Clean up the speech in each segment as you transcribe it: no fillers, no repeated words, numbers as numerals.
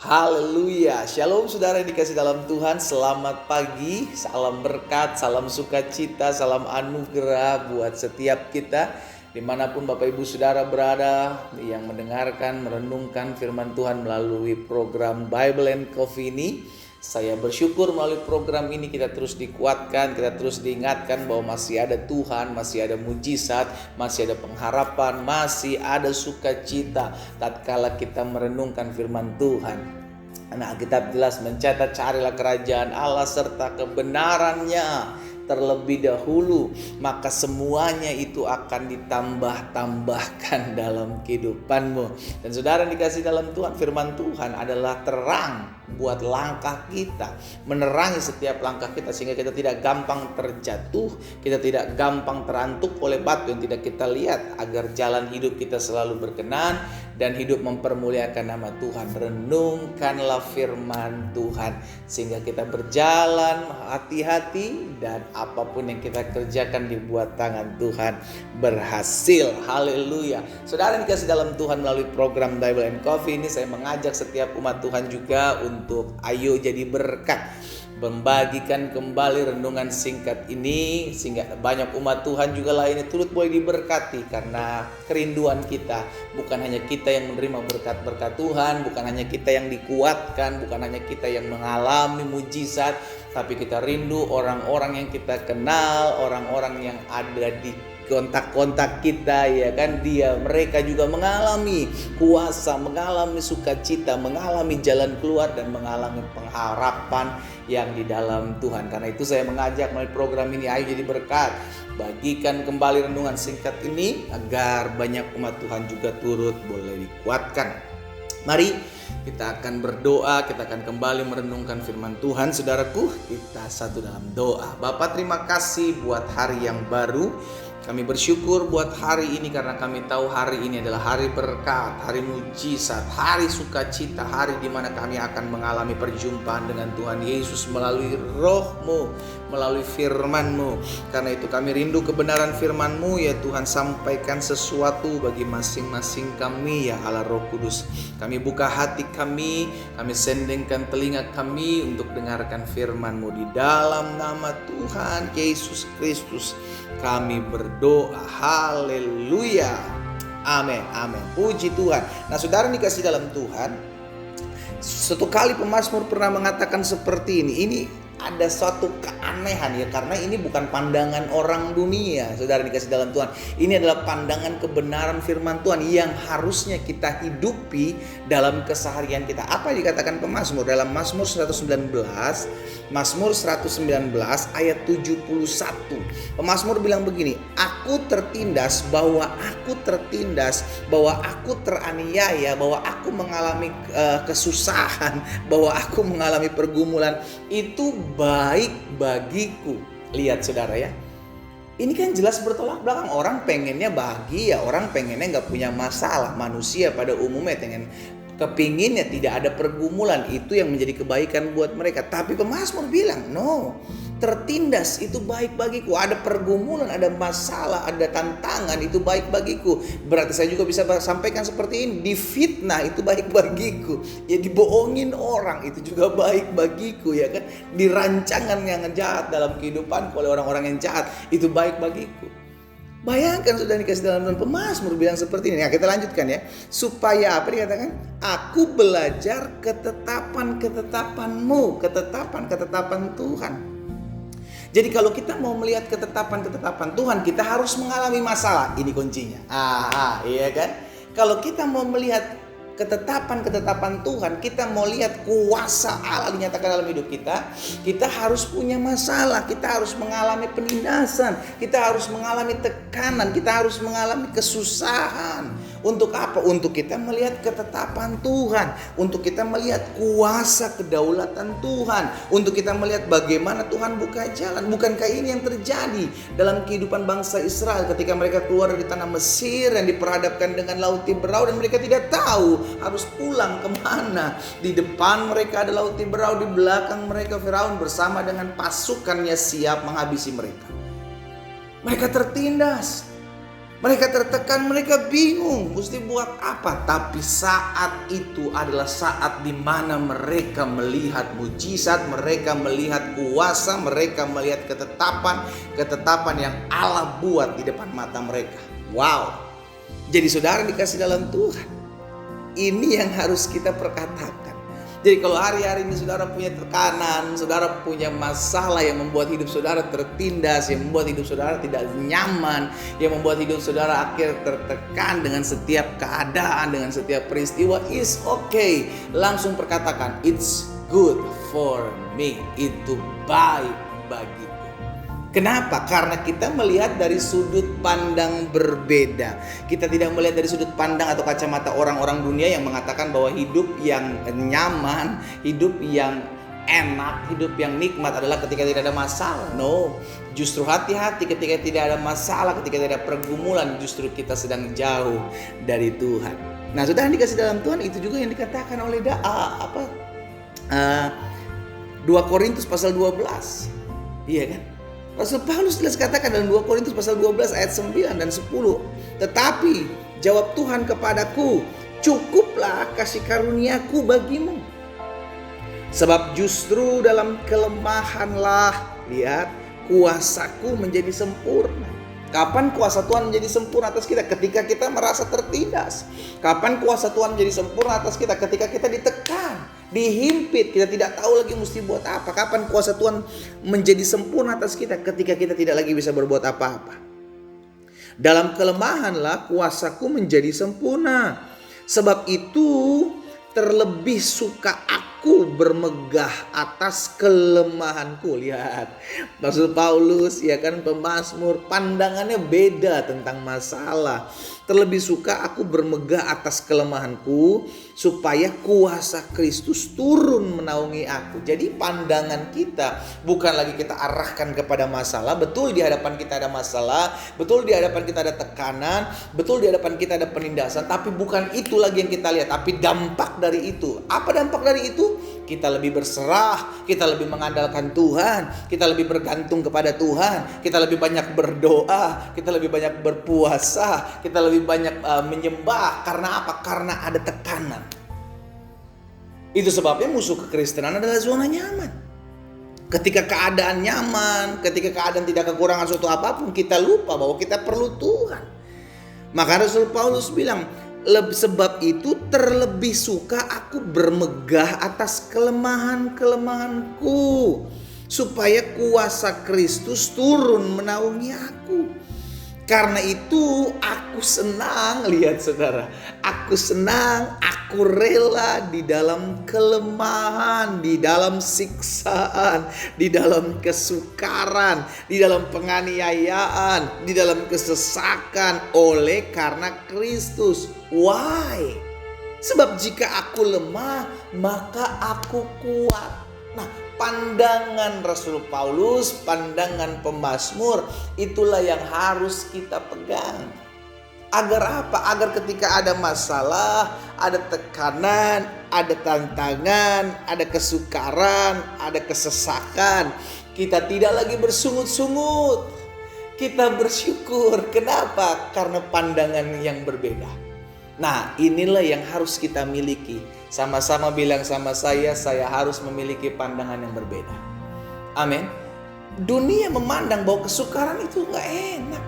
Haleluya, shalom saudara yang dikasih dalam Tuhan. Selamat pagi, salam berkat, salam sukacita, salam anugerah buat setiap kita dimanapun Bapak Ibu Saudara berada yang mendengarkan, merenungkan firman Tuhan melalui program Bible and Coffee ini. Saya bersyukur melalui program ini kita terus dikuatkan, kita terus diingatkan bahwa masih ada Tuhan, masih ada mujizat, masih ada pengharapan, masih ada sukacita tatkala kita merenungkan firman Tuhan. Karena Alkitab jelas mencatat, carilah kerajaan Allah serta kebenarannya terlebih dahulu, maka semuanya itu akan ditambah-tambahkan dalam kehidupanmu. Dan saudara yang dikasih dalam Tuhan, firman Tuhan adalah terang buat langkah kita, menerangi setiap langkah kita sehingga kita tidak gampang terjatuh, kita tidak gampang terantuk oleh batu yang tidak kita lihat, agar jalan hidup kita selalu berkenan dan hidup mempermuliakan nama Tuhan. Renungkanlah firman Tuhan sehingga kita berjalan hati-hati dan apapun yang kita kerjakan dibuat tangan Tuhan berhasil. Haleluya. Saudara yang dikasih dalam Tuhan, melalui program Bible and Coffee ini saya mengajak setiap umat Tuhan juga untuk ayo jadi berkat, membagikan kembali renungan singkat ini sehingga banyak umat Tuhan juga lainnya turut boleh diberkati. Karena kerinduan kita bukan hanya kita yang menerima berkat-berkat Tuhan, bukan hanya kita yang dikuatkan, bukan hanya kita yang mengalami mujizat, tapi kita rindu orang-orang yang kita kenal, orang-orang yang ada di kontak-kontak kita, ya kan, mereka juga mengalami kuasa, mengalami sukacita, mengalami jalan keluar dan mengalami pengharapan yang di dalam Tuhan. Karena itu saya mengajak melalui program ini, ayo jadi berkat, bagikan kembali renungan singkat ini agar banyak umat Tuhan juga turut boleh dikuatkan. Mari kita akan berdoa, kita akan kembali merenungkan firman Tuhan. Saudaraku, kita satu dalam doa. Bapa, terima kasih buat hari yang baru. Kami bersyukur buat hari ini karena kami tahu hari ini adalah hari berkat, hari mujizat, hari sukacita, hari di mana kami akan mengalami perjumpaan dengan Tuhan Yesus melalui Roh-Mu, melalui firman-Mu. Karena itu kami rindu kebenaran firman-Mu, ya Tuhan. Sampaikan sesuatu bagi masing-masing kami, ya Allah Roh Kudus. Kami buka hati kami sendengkan telinga kami untuk dengarkan firman-Mu. Di dalam nama Tuhan Yesus Kristus kami berdoa. Haleluya. Amin. Amin. Puji Tuhan. Nah, saudara dikasih dalam Tuhan, suatu kali pemazmur pernah mengatakan seperti ini. Ini ada suatu keanehan, ya, karena ini bukan pandangan orang dunia. Saudara dikasih dalam Tuhan, ini adalah pandangan kebenaran firman Tuhan yang harusnya kita hidupi dalam keseharian kita. Apa yang dikatakan pemazmur dalam Mazmur 119 ayat 71. Pemazmur bilang begini, aku tertindas, bahwa aku teraniaya, bahwa aku mengalami kesusahan, bahwa aku mengalami pergumulan, itu baik bagiku. Lihat saudara, ya, ini kan jelas bertolak belakang. Orang pengennya bahagia, orang pengennya gak punya masalah. Manusia pada umumnya kepinginnya tidak ada pergumulan, itu yang menjadi kebaikan buat mereka. Tapi pemazmur bilang, no, tertindas itu baik bagiku. Ada pergumulan, ada masalah, ada tantangan, itu baik bagiku. Berarti saya juga bisa sampaikan seperti ini, difitnah itu baik bagiku, ya, dibohongin orang itu juga baik bagiku, ya kan, dirancangan yang jahat dalam kehidupan oleh orang-orang yang jahat itu baik bagiku. Bayangkan sudah dikasih dalam Tuhan, pemazmur bilang seperti ini. Nah, kita lanjutkan, ya. Supaya apa dikatakan? Aku belajar ketetapan-ketetapanmu, ketetapan-ketetapan Tuhan. Jadi kalau kita mau melihat ketetapan-ketetapan Tuhan, kita harus mengalami masalah. Ini kuncinya. Iya kan? Kalau kita mau melihat ketetapan-ketetapan Tuhan, kita mau lihat kuasa Allah dinyatakan dalam hidup kita, kita harus punya masalah, kita harus mengalami penindasan, kita harus mengalami tekanan, kita harus mengalami kesusahan. Untuk apa? Untuk kita melihat ketetapan Tuhan, untuk kita melihat kuasa kedaulatan Tuhan, untuk kita melihat bagaimana Tuhan buka jalan. Bukankah ini yang terjadi dalam kehidupan bangsa Israel ketika mereka keluar dari tanah Mesir yang diperhadapkan dengan Laut Tiberau dan mereka tidak tahu harus pulang kemana. Di depan mereka ada Laut Tiberau, di belakang mereka Firaun bersama dengan pasukannya siap menghabisi mereka. Mereka tertindas. Mereka tertekan, mereka bingung mesti buat apa. Tapi saat itu adalah saat di mana mereka melihat mujizat, mereka melihat kuasa, mereka melihat ketetapan yang Allah buat di depan mata mereka. Wow. Jadi saudara dikasih dalam Tuhan, ini yang harus kita perkatakan. Jadi kalau hari-hari ini saudara punya tekanan, saudara punya masalah yang membuat hidup saudara tertindas, yang membuat hidup saudara tidak nyaman, yang membuat hidup saudara akhir tertekan dengan setiap keadaan, dengan setiap peristiwa, is okay. Langsung perkatakan, it's good for me. Itu baik bagiku. Kenapa? Karena kita melihat dari sudut pandang berbeda. Kita tidak melihat dari sudut pandang atau kacamata orang-orang dunia yang mengatakan bahwa hidup yang nyaman, hidup yang enak, hidup yang nikmat adalah ketika tidak ada masalah. No, justru hati-hati ketika tidak ada masalah, ketika tidak ada pergumulan, justru kita sedang jauh dari Tuhan. Nah, sudah dikasih dalam Tuhan, itu juga yang dikatakan oleh 2 Korintus pasal 12. Iya kan? Rasul Paulus jelas katakan dalam 2 Korintus pasal 12 ayat 9 dan 10. Tetapi jawab Tuhan kepadaku, cukuplah kasih karuniaku bagimu. Sebab justru dalam kelemahanlah, lihat, kuasaku menjadi sempurna. Kapan kuasa Tuhan menjadi sempurna atas kita? Ketika kita merasa tertindas. Kapan kuasa Tuhan menjadi sempurna atas kita? Ketika kita ditekan, dihimpit, kita tidak tahu lagi mesti buat apa. Kapan kuasa Tuhan menjadi sempurna atas kita? Ketika kita tidak lagi bisa berbuat apa-apa. Dalam kelemahanlah kuasaku menjadi sempurna. Sebab itu terlebih suka aku bermegah atas kelemahanku. Lihat, Rasul Paulus, ya kan, pemazmur, pandangannya beda tentang masalah. Terlebih suka aku bermegah atas kelemahanku, supaya kuasa Kristus turun menaungi aku. Jadi pandangan kita bukan lagi kita arahkan kepada masalah. Betul di hadapan kita ada masalah, betul di hadapan kita ada tekanan, betul di hadapan kita ada penindasan. Tapi bukan itu lagi yang kita lihat, tapi dampak dari itu. Apa dampak dari itu? Kita lebih berserah, kita lebih mengandalkan Tuhan, kita lebih bergantung kepada Tuhan, kita lebih banyak berdoa, kita lebih banyak berpuasa, kita lebih banyak menyembah. Karena apa? Karena ada tekanan. Itu sebabnya musuh kekristenan adalah zona nyaman. Ketika keadaan nyaman, ketika keadaan tidak kekurangan suatu apapun, kita lupa bahwa kita perlu Tuhan. Maka Rasul Paulus bilang, sebab itu terlebih suka aku bermegah atas kelemahan-kelemahanku, supaya kuasa Kristus turun menaungi aku. Karena itu aku senang, lihat saudara, aku senang, aku rela di dalam kelemahan, di dalam siksaan, di dalam kesukaran, di dalam penganiayaan, di dalam kesesakan oleh karena Kristus. Why? Sebab jika aku lemah, maka aku kuat. Nah, pandangan Rasul Paulus, pandangan pemazmur, itulah yang harus kita pegang. Agar apa? Agar ketika ada masalah, ada tekanan, ada tantangan, ada kesukaran, ada kesesakan, kita tidak lagi bersungut-sungut. Kita bersyukur. Kenapa? Karena pandangan yang berbeda. Nah, inilah yang harus kita miliki. Sama-sama bilang sama saya harus memiliki pandangan yang berbeda. Amin. Dunia memandang bahwa kesukaran itu gak enak.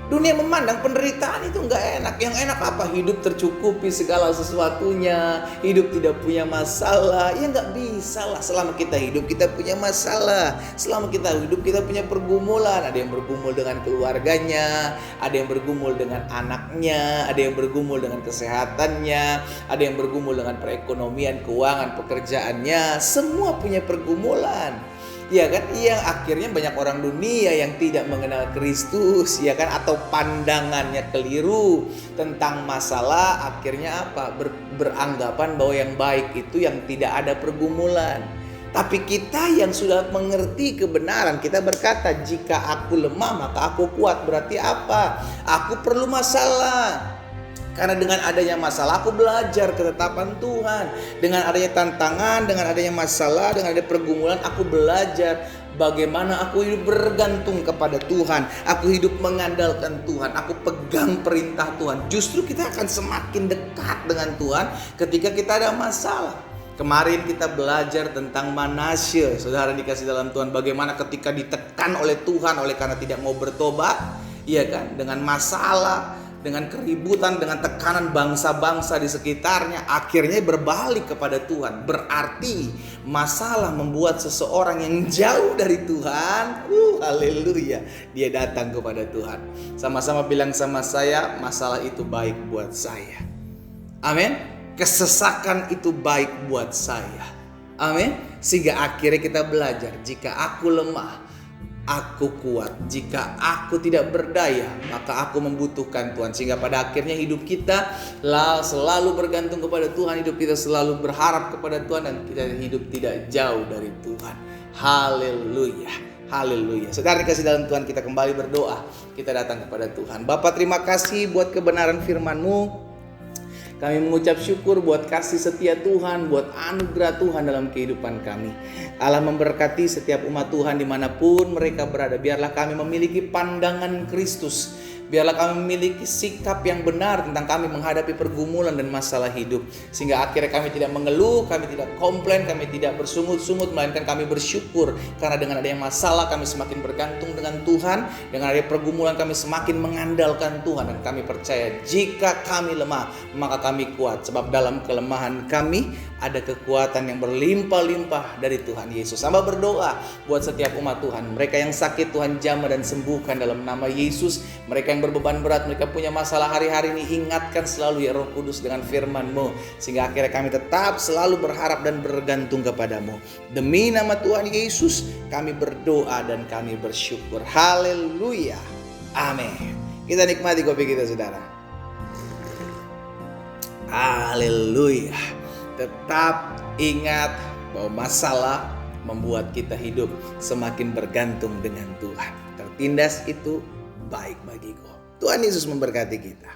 Dunia memandang penderitaan itu gak enak. Yang enak apa? Hidup tercukupi segala sesuatunya. Hidup tidak punya masalah. Ya gak bisa lah. Selama kita hidup kita punya masalah. Selama kita hidup kita punya pergumulan. Ada yang bergumul dengan keluarganya, ada yang bergumul dengan anaknya, ada yang bergumul dengan kesehatannya, ada yang bergumul dengan perekonomian, keuangan, pekerjaannya. Semua punya pergumulan. Ya kan, yang akhirnya banyak orang dunia yang tidak mengenal Kristus, ya kan, atau pandangannya keliru tentang masalah. Akhirnya apa? Beranggapan bahwa yang baik itu yang tidak ada pergumulan. Tapi kita yang sudah mengerti kebenaran, kita berkata, jika aku lemah maka aku kuat. Berarti apa? Aku perlu masalah. Karena dengan adanya masalah aku belajar ketetapan Tuhan. Dengan adanya tantangan, dengan adanya masalah, dengan adanya pergumulan aku belajar bagaimana aku hidup bergantung kepada Tuhan, aku hidup mengandalkan Tuhan, aku pegang perintah Tuhan. Justru kita akan semakin dekat dengan Tuhan ketika kita ada masalah. Kemarin kita belajar tentang Manasye, saudara dikasih dalam Tuhan, bagaimana ketika ditekan oleh Tuhan oleh karena tidak mau bertobat, iya kan, dengan masalah, dengan keributan, dengan tekanan bangsa-bangsa di sekitarnya, akhirnya berbalik kepada Tuhan. Berarti masalah membuat seseorang yang jauh dari Tuhan, haleluya, dia datang kepada Tuhan. Sama-sama bilang sama saya, masalah itu baik buat saya. Amin. Kesesakan itu baik buat saya. Amin. Sehingga akhirnya kita belajar, jika aku lemah, aku kuat. Jika aku tidak berdaya, maka aku membutuhkan Tuhan. Sehingga pada akhirnya hidup kita selalu bergantung kepada Tuhan. Hidup kita selalu berharap kepada Tuhan. Dan kita hidup tidak jauh dari Tuhan. Haleluya. Haleluya. Saudara dikasih dalam Tuhan, kita kembali berdoa. Kita datang kepada Tuhan. Bapa, terima kasih buat kebenaran firman-Mu. Kami mengucap syukur buat kasih setia Tuhan, buat anugerah Tuhan dalam kehidupan kami. Allah memberkati setiap umat Tuhan dimanapun mereka berada. Biarlah kami memiliki pandangan Kristus. Biarlah kami memiliki sikap yang benar tentang kami menghadapi pergumulan dan masalah hidup. Sehingga akhirnya kami tidak mengeluh, kami tidak komplain, kami tidak bersungut-sungut, melainkan kami bersyukur. Karena dengan adanya masalah kami semakin bergantung dengan Tuhan. Dengan adanya pergumulan kami semakin mengandalkan Tuhan. Dan kami percaya jika kami lemah, maka kami kuat. Sebab dalam kelemahan kami ada kekuatan yang berlimpah-limpah dari Tuhan Yesus. Hamba berdoa buat setiap umat Tuhan. Mereka yang sakit Tuhan jamah dan sembuhkan dalam nama Yesus. Mereka yang berbeban berat, mereka punya masalah hari-hari ini, ingatkan selalu ya Roh Kudus dengan firman-Mu. Sehingga akhirnya kami tetap selalu berharap dan bergantung kepadamu. Demi nama Tuhan Yesus kami berdoa dan kami bersyukur. Haleluya. Amin. Kita nikmati kopi kita, saudara. Haleluya. Tetap ingat bahwa masalah membuat kita hidup semakin bergantung dengan Tuhan. Tertindas itu baik bagiku. Tuhan Yesus memberkati kita.